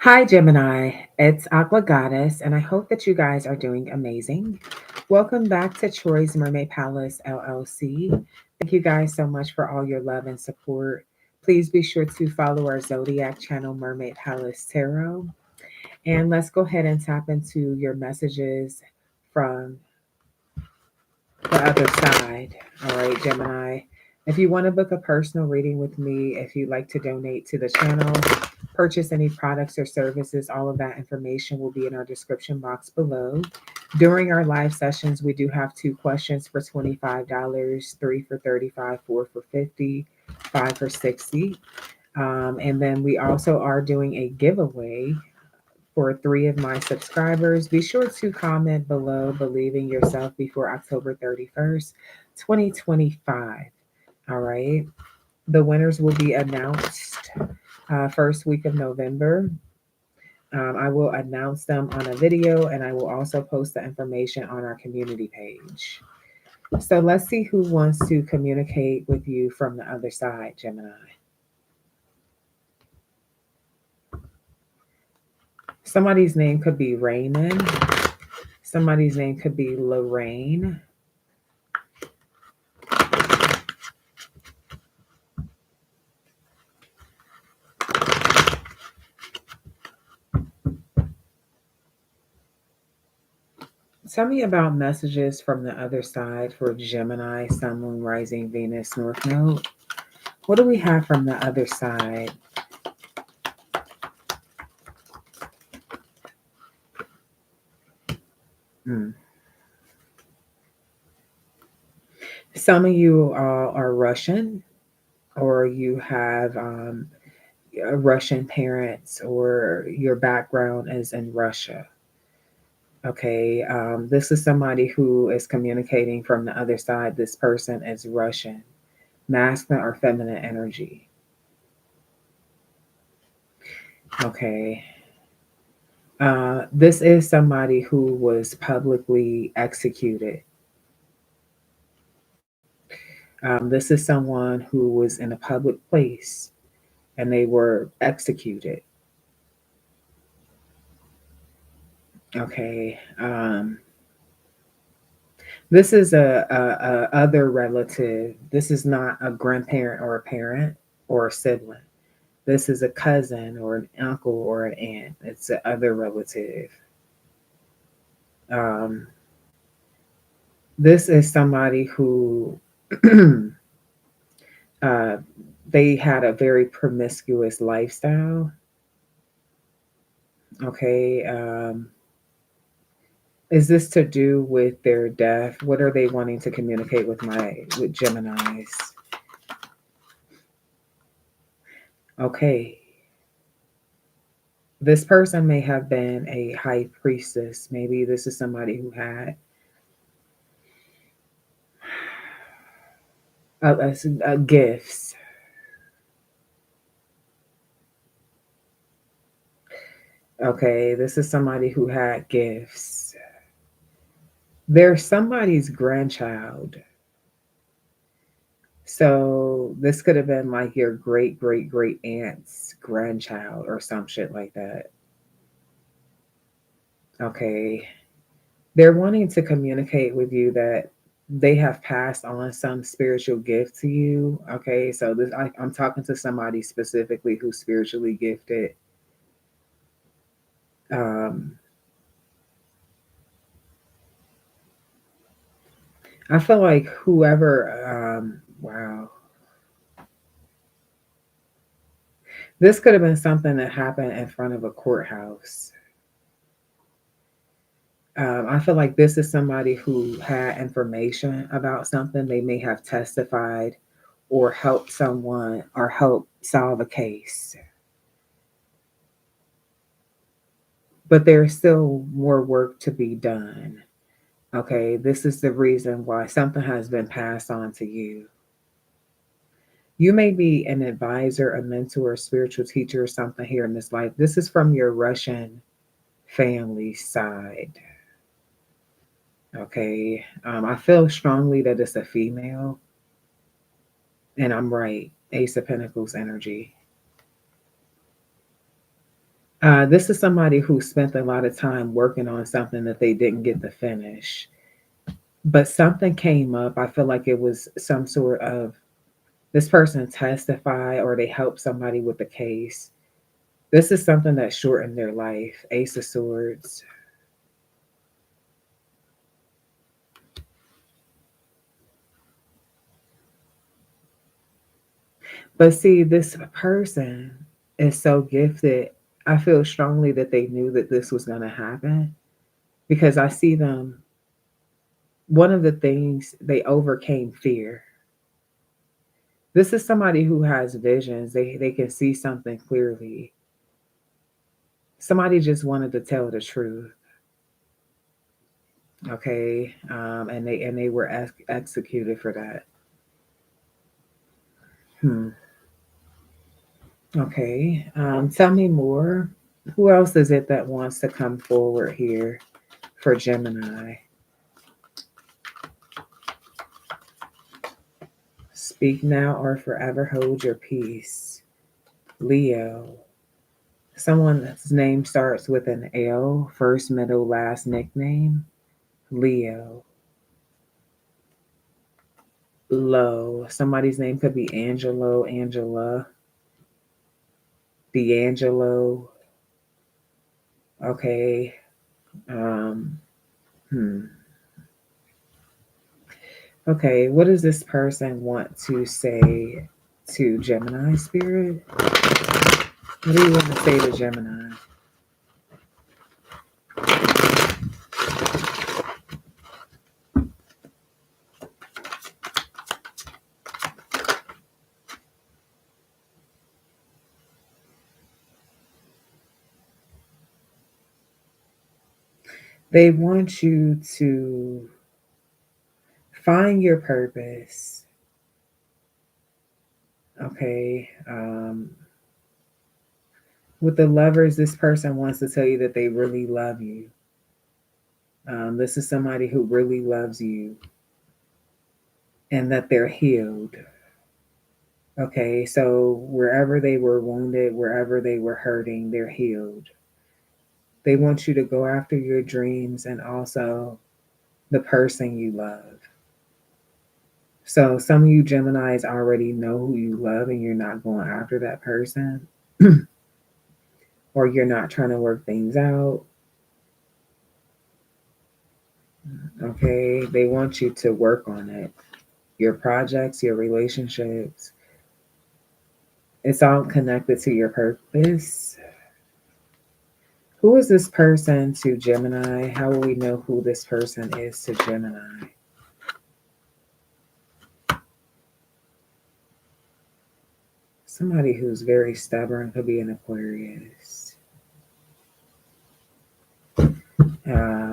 Hi, Gemini. It's Aqua Goddess, and I hope that you guys are doing amazing. Welcome back to Troy's Mermaid Palace LLC. Thank you guys so much for all your love and support. Please be sure to follow our Zodiac channel, Mermaid Palace Tarot. And let's go ahead and tap into your messages from the other side. All right, Gemini. If you want to book a personal reading with me, if you'd like to donate to the channel, purchase any products or services, all of that information will be in our description box below. During our live sessions, we do have two questions for $25, three for 35, four for 50, five for 60. And then we also are doing a giveaway for three of my subscribers. Be sure to comment below believing yourself before October 31st, 2025. All right. The winners will be announced first week of November. I will announce them on a video and I will also post the information on our community page. So let's see who wants to communicate with you from the other side, Gemini. Somebody's name could be Raymond. Somebody's name could be Lorraine. Tell me about messages from the other side for Gemini, Sun, Moon, Rising, Venus, North Node. What do we have from the other side? Hmm. Some of you are Russian, or you have Russian parents, or your background is in Russia. Okay, this is somebody who is communicating from the other side. This person is Russian, masculine or feminine energy. Okay. This is somebody who was publicly executed. This is someone who was in a public place and they were executed. Okay. This is a other relative. This is not a grandparent or a parent or a sibling. This is a cousin or an uncle or an aunt. It's a other relative. Um, this is somebody who uh, they had a very promiscuous lifestyle. Okay. Is this to do with their death? What are they wanting to communicate with Geminis? Okay. This person may have been a high priestess. Maybe this is somebody who had gifts. Okay, this is somebody who had gifts. They're somebody's grandchild. So this could have been like your great aunt's grandchild or some shit like that. Okay. They're wanting to communicate with you that they have passed on some spiritual gift to you. Okay. So I'm talking to somebody specifically who's spiritually gifted. Um, I feel like wow. This could have been something that happened in front of a courthouse. I feel like this is somebody who had information about something. They may have testified or helped someone or helped solve a case. But there's still more work to be done. Okay, this is the reason why something has been passed on to you. You may be an advisor, a mentor, a spiritual teacher, or something here in this life. This is from your Russian family side. Okay, I feel strongly that it's a female, and I'm right. Ace of Pentacles energy. This is somebody who spent a lot of time working on something that they didn't get to finish, but something came up. I feel like it was some sort of this person testified or they helped somebody with the case. This is something that shortened their life. Ace of Swords. But see, this person is so gifted. I feel strongly that they knew that this was going to happen because I see them. One of the things they overcame fear. This is somebody who has visions. They can see something clearly. Somebody just wanted to tell the truth. Okay, and they were executed for that. Hmm. Okay. Tell me more. Who else is it that wants to come forward here for Gemini? Speak now or forever hold your peace. Leo. Someone's name starts with an L, first, middle, last nickname. Leo. Low. Somebody's name could be Angelo, Angela, D'Angelo. Okay. Um, hmm. Okay, what does this person want to say to Gemini spirit? What do you want to say to Gemini? They want you to find your purpose. Okay. With the lovers, this person wants to tell you that they really love you. This is somebody who really loves you and that they're healed. Okay, so wherever they were wounded, wherever they were hurting, they're healed. They want you to go after your dreams and also the person you love. So some of you Geminis already know who you love and you're not going after that person, or you're not trying to work things out. Okay, they want you to work on it. Your projects, your relationships, it's all connected to your purpose. Who is this person to Gemini? How will we know who this person is to Gemini? Somebody who's very stubborn, could be an Aquarius.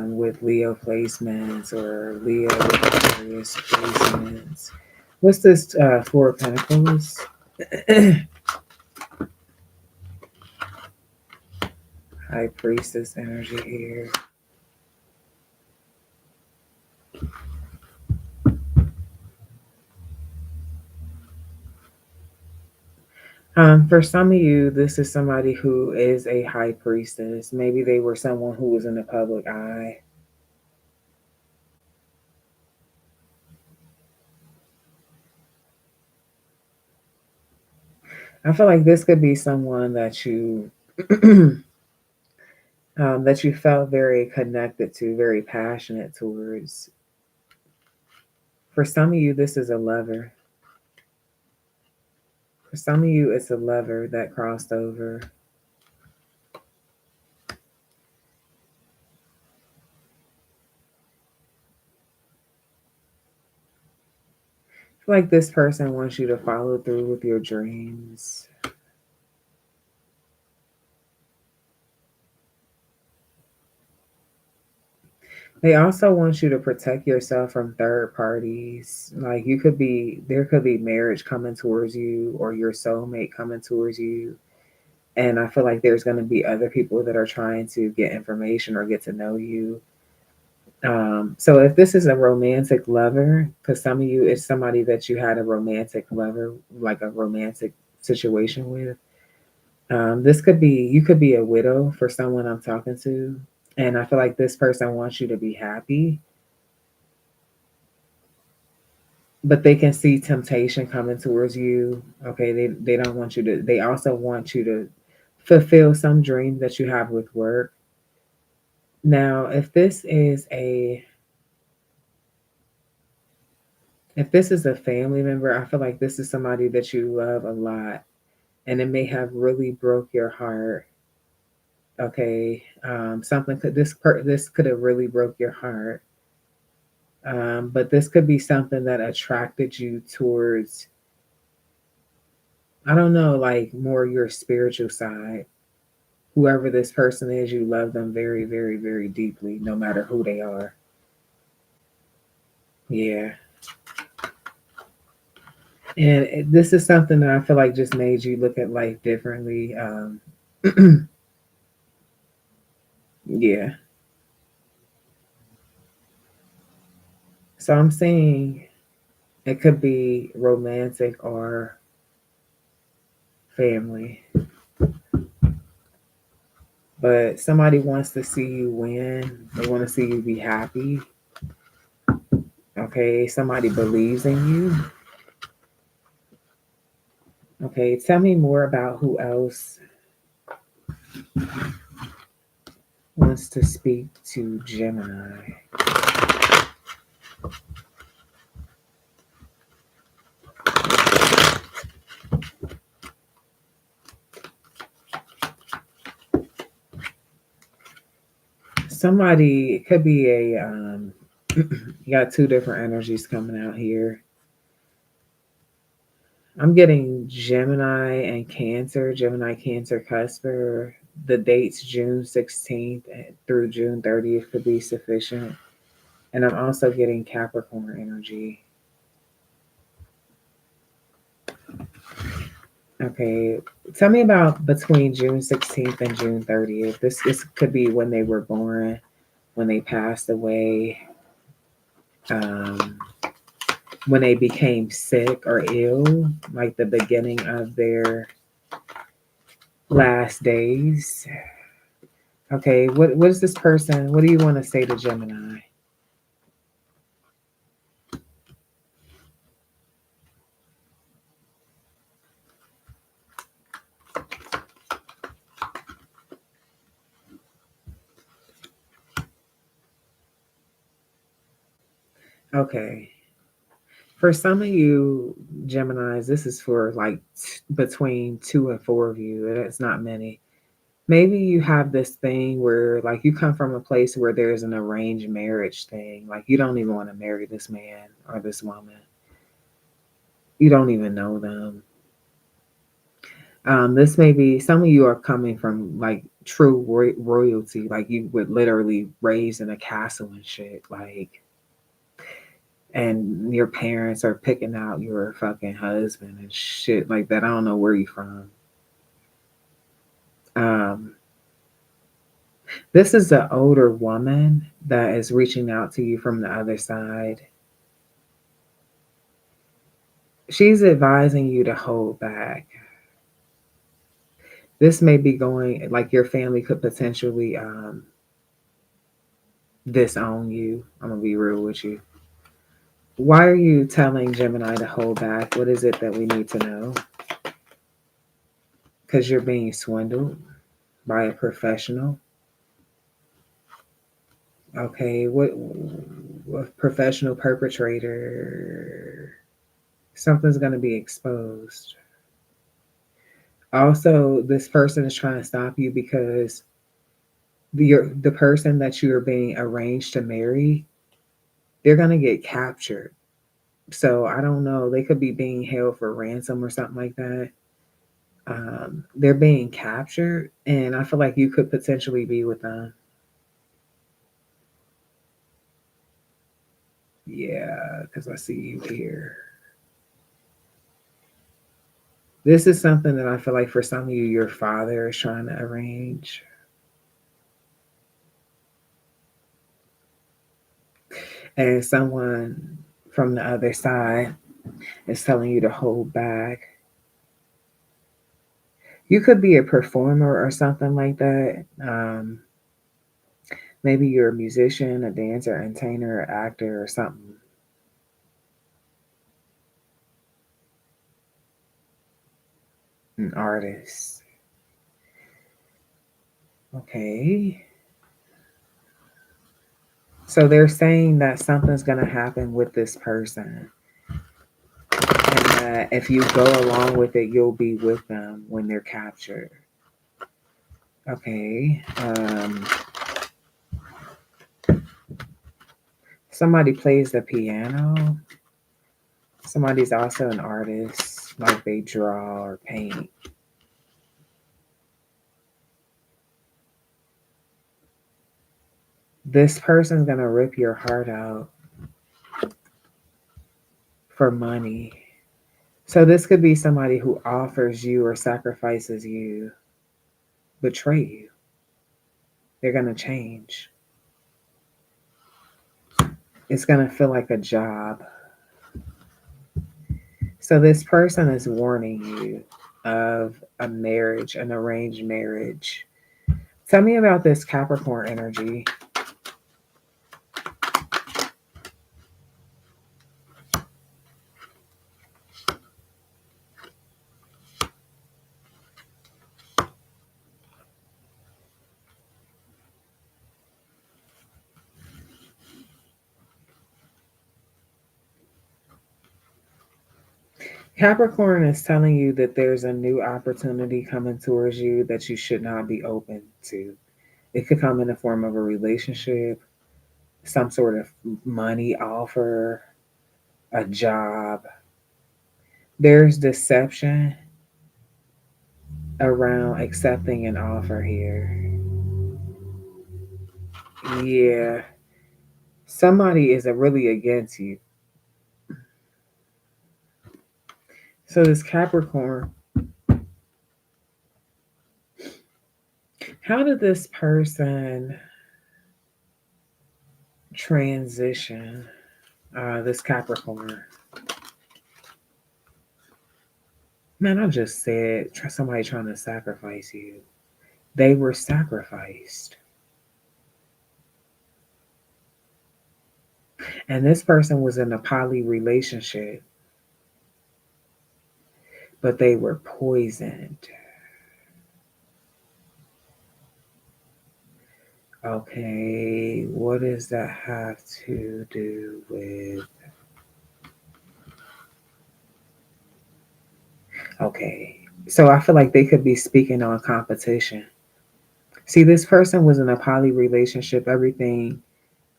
With Leo placements or Leo Aquarius placements. What's this Four of Pentacles? High Priestess energy here. For some of you, this is somebody who is a high priestess. Maybe they were someone who was in the public eye. I feel like this could be someone that you that you felt very connected to, very passionate towards. For some of you, this is a lover. For some of you, it's a lover that crossed over. I feel like this person wants you to follow through with your dreams. They also want you to protect yourself from third parties. Like there could be marriage coming towards you or your soulmate coming towards you. And I feel like there's going to be other people that are trying to get information or get to know you. So if this is a romantic lover, because some of you it's somebody that you had a romantic lover, like a romantic situation with, This could be, you could be a widow for someone I'm talking to, and I feel like this person wants you to be happy, but they can see temptation coming towards you. Okay, they don't want you to. They also want you to fulfill some dream that you have with work. Now, if this is a family member, I feel like this is somebody that you love a lot, and it may have really broke your heart. Okay, something could this could have really broke your heart. But this could be something that attracted you towards, I don't know, like more your spiritual side. Whoever this person is, you love them very, very, very deeply, no matter who they are. Yeah. And this is something that I feel like just made you look at life differently. Yeah. So I'm saying it could be romantic or family, but somebody wants to see you win. They want to see you be happy. Okay. Somebody believes in you. Okay. Tell me more about who else wants to speak to Gemini. Somebody, it could be a, you got two different energies coming out here. I'm getting Gemini and Cancer, Gemini, Cancer, Cusper. The dates June 16th through June 30th could be sufficient. And I'm also getting Capricorn energy. Okay, tell me about between June 16th and June 30th. This could be when they were born, when they passed away, um, when they became sick or ill, like the beginning of their last days. Okay, what is this person? What do you want to say to Gemini? Okay, for some of you Geminis, this is for like between two and four of you. It's not many. Maybe you have this thing where like you come from a place where there's an arranged marriage thing. Like you don't even want to marry this man or this woman. You don't even know them. This may be some of you are coming from like true royalty, like you would literally raised in a castle and shit, like, and your parents are picking out your fucking husband and shit like that. I don't know where you from. Um, this is an older woman that is reaching out to you from the other side. She's advising you to hold back. This may be going like your family could potentially disown you. I'm gonna be real with you. Why are you telling Gemini to hold back? What is it that we need to know? Because you're being swindled by a professional. Okay, what professional perpetrator? Something's going to be exposed. Also, this person is trying to stop you because the person that you are being arranged to marry, they're going to get captured. So I don't know. They could be being held for ransom or something like that. They're being captured, and I feel like you could potentially be with them. Yeah, because I see you here. This is something that I feel like for some of you, your father is trying to arrange. And someone from the other side is telling you to hold back. You could be a performer or something like that. Maybe you're a musician, a dancer, entertainer, actor, or something. An artist. Okay. So they're saying that something's going to happen with this person. And that if you go along with it, you'll be with them when they're captured. Okay. Somebody plays the piano. Somebody's also an artist, like they draw or paint. This person's going to rip your heart out for money. So this could be somebody who offers you or sacrifices you, betray you. They're going to change. It's going to feel like a job. So this person is warning you of a marriage, an arranged marriage. Tell me about this Capricorn energy. Capricorn is telling you that there's a new opportunity coming towards you that you should not be open to. It could come in the form of a relationship, some sort of money offer, a job. There's deception around accepting an offer here. Yeah, somebody is really against you. So this Capricorn, how did this person transition? This Capricorn. Man, I just said somebody trying to sacrifice you. They were sacrificed. And this person was in a poly relationship, but they were poisoned. Okay, what does that have to do with? Okay, so I feel like they could be speaking on competition. See, this person was in a poly relationship. Everything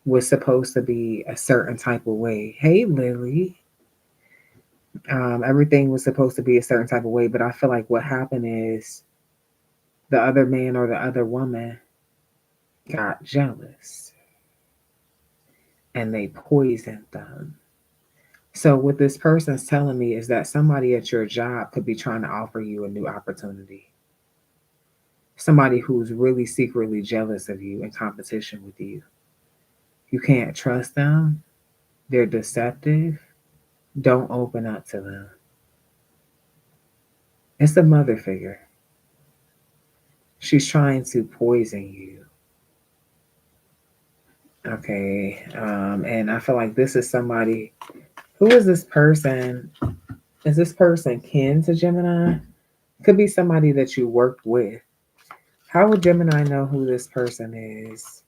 was supposed to be a certain type of way. Hey, Lily. Everything was supposed to be a certain type of way, but I feel like what happened is the other man or the other woman got jealous and they poisoned them. So what this person's telling me is that somebody at your job could be trying to offer you a new opportunity. Somebody who's really secretly jealous of you in competition with you. You can't trust them. They're deceptive. Don't open up to them. It's a mother figure. She's trying to poison you. Okay. And I feel like this is somebody. Who is this person? Is this person kin to Gemini? Could be somebody that you worked with. How would Gemini know who this person is?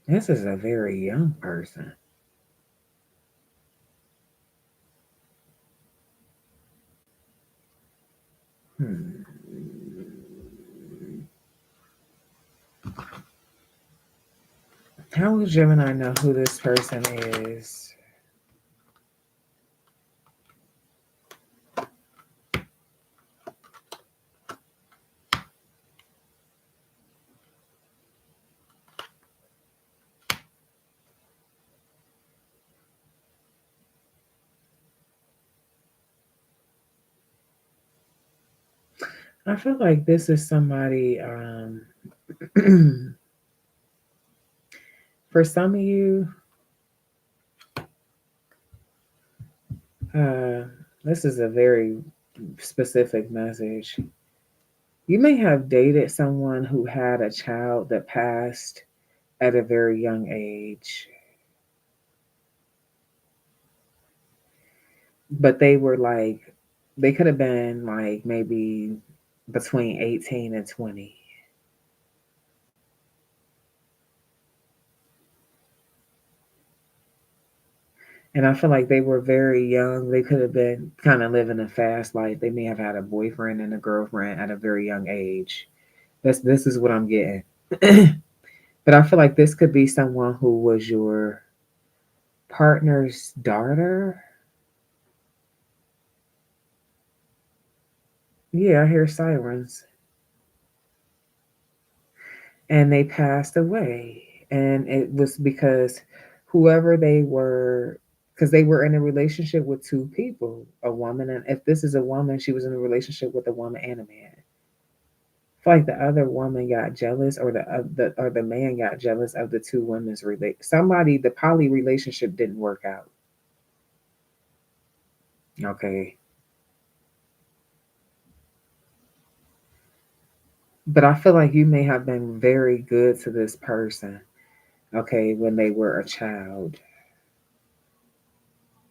This is a very young person. Hmm. How would Gemini know who this person is? I feel like this is somebody For some of you, uh, this is a very specific message. You may have dated someone who had a child that passed at a very young age, but they were like, they could have been like maybe between 18 and 20. And I feel like they were very young. They could have been kind of living a fast life. They may have had a boyfriend and a girlfriend at a very young age. This is what I'm getting. But I feel like this could be someone who was your partner's daughter. Yeah, I hear sirens. And they passed away. And it was because whoever they were, because they were in a relationship with two people, a woman, and if this is a woman, she was in a relationship with a woman and a man. I feel like the other woman got jealous, or the man got jealous of the two women's relate. Somebody, the poly relationship didn't work out. Okay, but I feel like you may have been very good to this person. Okay, when they were a child,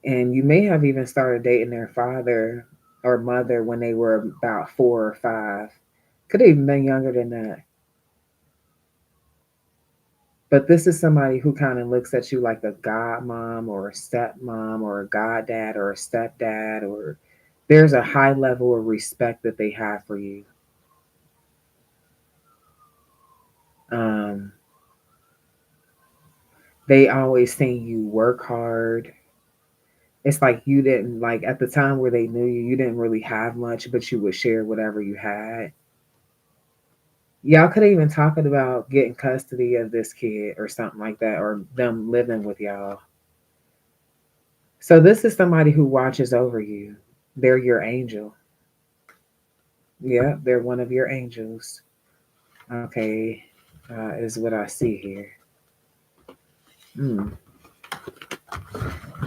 and you may have even started dating their father or mother when they were about 4 or 5. Could have even been younger than that. But this is somebody who kind of looks at you like a godmom or a stepmom or a goddad or a stepdad, or there's a high level of respect that they have for you. Um, they always seen you work hard. It's like you didn't, like, at the time where they knew you, you didn't really have much, but you would share whatever you had. Y'all could even talking about getting custody of this kid or something like that, or them living with y'all. So this is somebody who watches over you. They're your angel. Yeah, they're one of your angels. Okay, is what I see here. Hmm.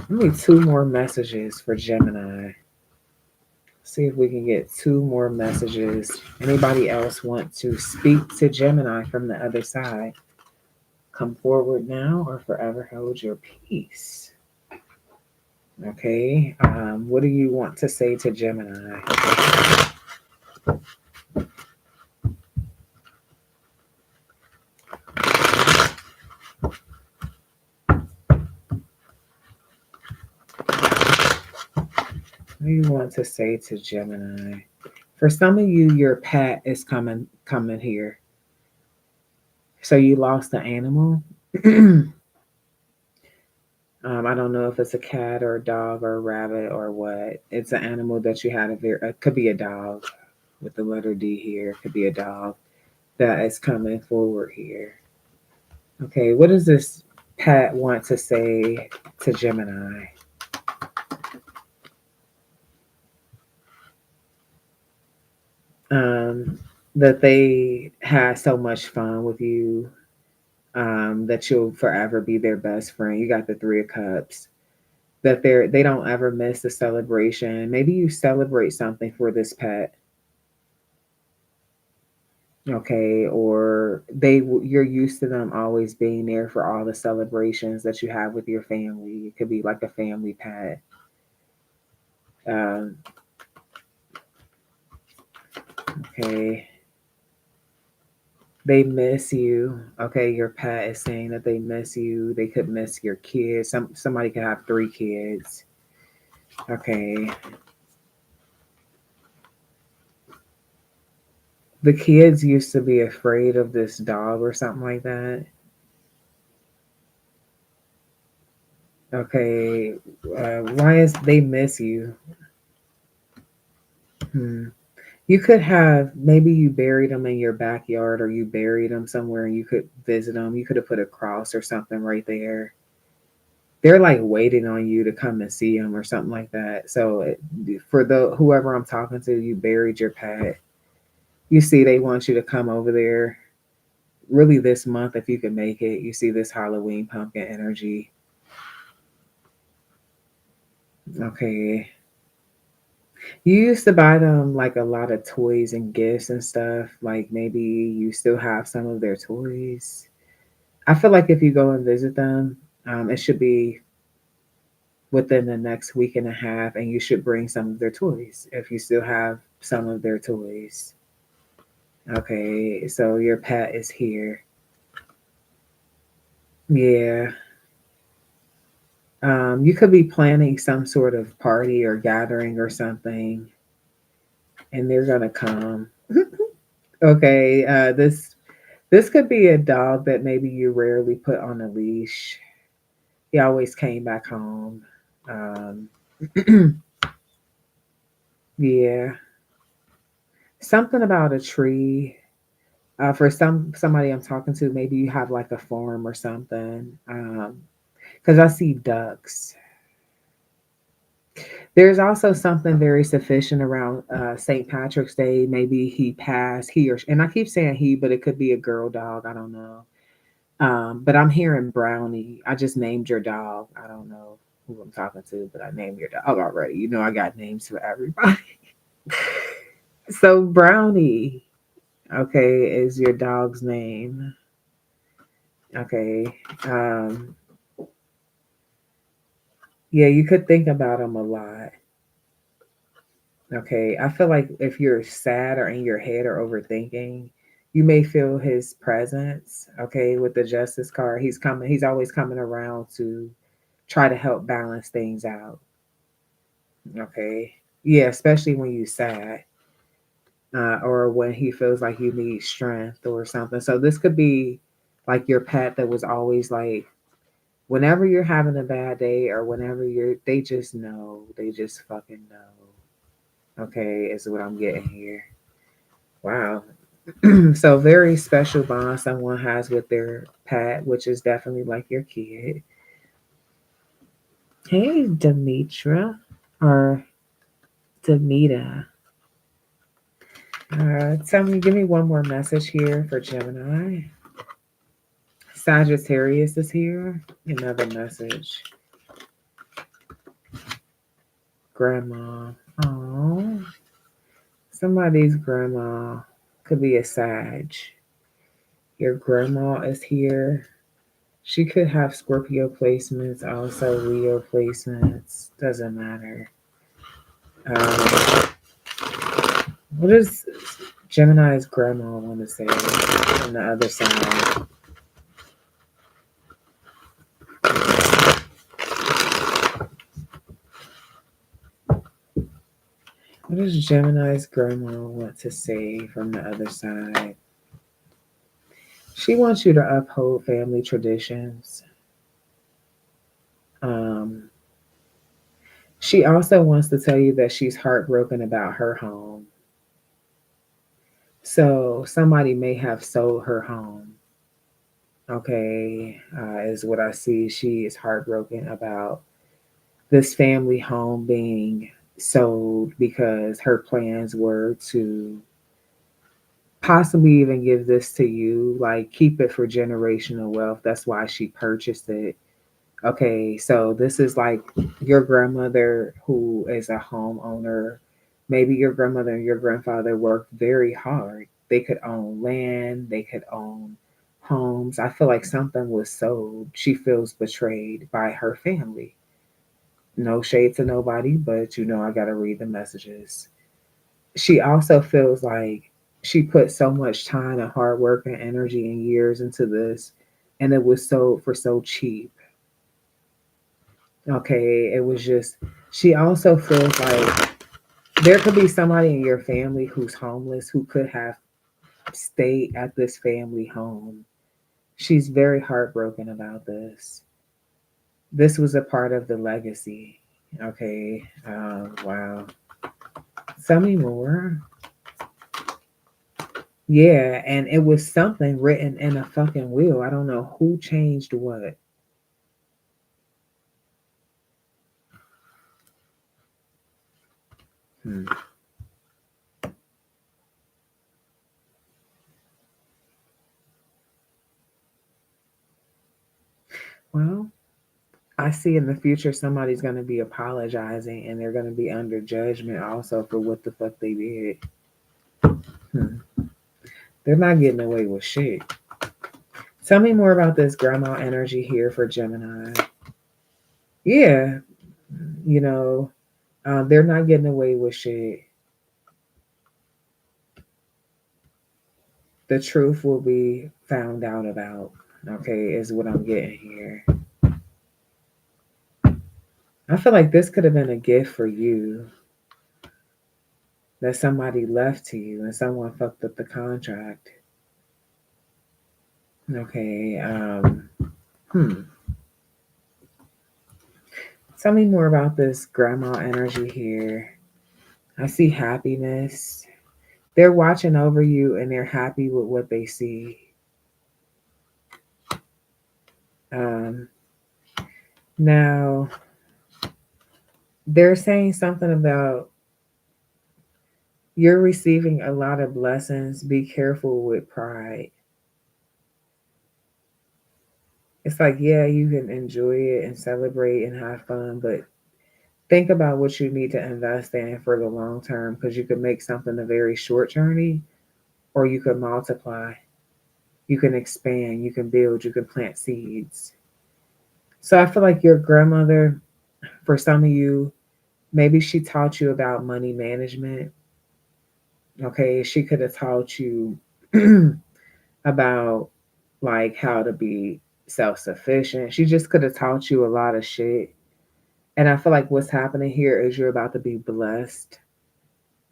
Let me two more messages for Gemini. See if we can get two more messages. Anybody else want to speak to Gemini from the other side? Come forward now or forever hold your peace. Okay. What do you want to say to Gemini? What do you want to say to Gemini? For some of you, your pet is coming here. So you lost an animal. I don't know if it's a cat or a dog or a rabbit or what. It's an animal that you had it could be a dog with the letter D here. It could be a dog that is coming forward here. Okay, what does this pet want to say to Gemini? Um, that they had so much fun with you, that you'll forever be their best friend. You got the Three of Cups. That they don't ever miss a celebration. Maybe you celebrate something for this pet, okay, or you're used to them always being there for all the celebrations that you have with your family. It could be like a family pet. Um, okay, they miss you. Okay, your pet is saying that they miss you. They could miss your kids. Somebody could have 3 kids. Okay, the kids used to be afraid of this dog or something like that. Okay, why is they miss you? Hmm. You could have, maybe you buried them in your backyard, or you buried them somewhere and you could visit them. You could have put a cross or something right there. They're like waiting on you to come and see them or something like that. So for the whoever I'm talking to, you buried your pet. You see, they want you to come over there. really this month if you can make it. You see this Halloween pumpkin energy. Okay. You used to buy them like a lot of toys and gifts and stuff. Like maybe you still have some of their toys. I feel like if you go and visit them, it should be within the next week and a half, and you should bring some of their toys if you still have some of their toys. Okay, so your pet is here. Yeah. You could be planning some sort of party or gathering or something, and they're gonna come. Okay, this could be a dog that maybe you rarely put on a leash. He always came back home. Um, yeah, something about a tree. For somebody I'm talking to, maybe you have like a farm or something. Because I see ducks. There's also something very sufficient around St. Patrick's Day. Maybe he passed, he or and I keep saying he, but it could be a girl dog. I don't know. But I'm hearing Brownie. I just named your dog. I don't know who I'm talking to, but I named your dog already. You know, I got names for everybody. So Brownie, okay, is your dog's name. Okay. Um, yeah, you could think about him a lot. Okay. I feel like if you're sad or in your head or overthinking, you may feel his presence. Okay. With the justice card, he's coming, he's always coming around to try to help balance things out. Okay. Yeah, especially when you're sad, or when he feels like you need strength or something. So this could be like your pet that was always like, whenever you're having a bad day or whenever they just know, they just fucking know. Okay, is what I'm getting here. Wow. So very special bond someone has with their pet, which is definitely like your kid. Hey, Demetra or Demita. Tell me, give me one more message here for Gemini. Sagittarius is here. Another message. Grandma. Oh, somebody's grandma could be a Sag. Your grandma is here. She could have Scorpio placements, also Leo placements. Doesn't matter. Um, what does Gemini's grandma want to say on the other side? What does Gemini's grandma want to say from the other side? She wants you to uphold family traditions. Um, she also wants to tell you that she's heartbroken about her home. So somebody may have sold her home. Okay, is what I see. She is heartbroken about this family home being sold because her plans were to possibly even give this to you, like keep it for generational wealth. That's why she purchased it. Okay, so this is like your grandmother who is a homeowner. Maybe your grandmother and your grandfather worked very hard. They could own land, they could own homes. I feel like something was sold. She feels betrayed by her family. No shade to nobody, but you know, I got to read the messages. She also feels like she put so much time and hard work and energy and years into this, and it was sold for so cheap. Okay, it was just, she also feels like there could be somebody in your family who's homeless who could have stayed at this family home. She's very heartbroken about this. This was a part of the legacy. Okay, wow. Tell me more. Yeah, and it was something written in a fucking will. I don't know who changed what. Hmm. I see in the future somebody's going to be apologizing and they're going to be under judgment also for what the fuck they did. Hmm. They're not getting away with shit. Tell me more about this grandma energy here for Gemini. Yeah, you know, they're not getting away with shit. The truth will be found out about. Okay, is what I'm getting here. I feel like this could have been a gift for you that somebody left to you and someone fucked up the contract. Okay, hmm. Tell me more about this grandma energy here. I see happiness. They're watching over you and they're happy with what they see. Um, Now, they're saying something about you're receiving a lot of blessings. Be careful with pride. It's like, yeah, you can enjoy it and celebrate and have fun, but think about what you need to invest in for the long term because you could make something a very short journey or you could multiply. You can expand, you can build, you can plant seeds. So I feel like your grandmother, for some of you, maybe she taught you about money management. Okay, she could have taught you about like how to be self-sufficient. She just could have taught you a lot of shit. And I feel like what's happening here is you're about to be blessed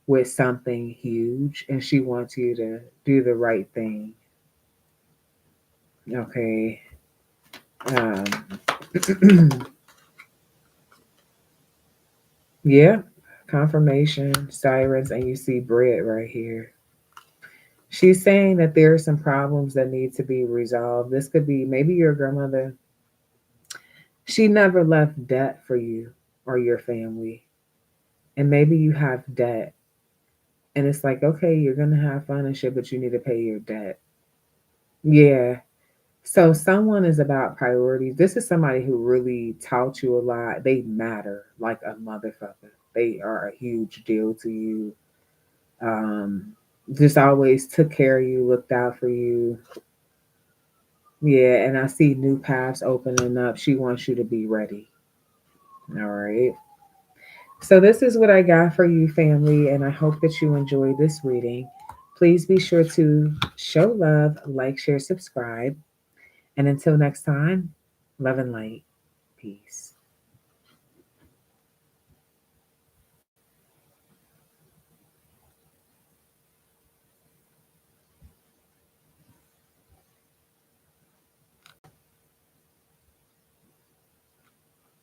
with something huge and she wants you to do the right thing. Okay. Um yeah, confirmation, sirens, and you see bread right here. She's saying that there are some problems that need to be resolved. This could be maybe your grandmother. She never left debt for you or your family. And maybe you have debt. And it's like, okay, you're going to have fun and shit, but you need to pay your debt. Yeah. So someone is about priorities. This is somebody who really taught you a lot. They matter like a motherfucker. They are a huge deal to you. Um, just always took care of you, looked out for you. Yeah, and I see new paths opening up. She wants you to be ready. All right. So, this is what I got for you, family, and I hope that you enjoy this reading. Please be sure to show love, like, share, subscribe. And until next time, love and light. Peace.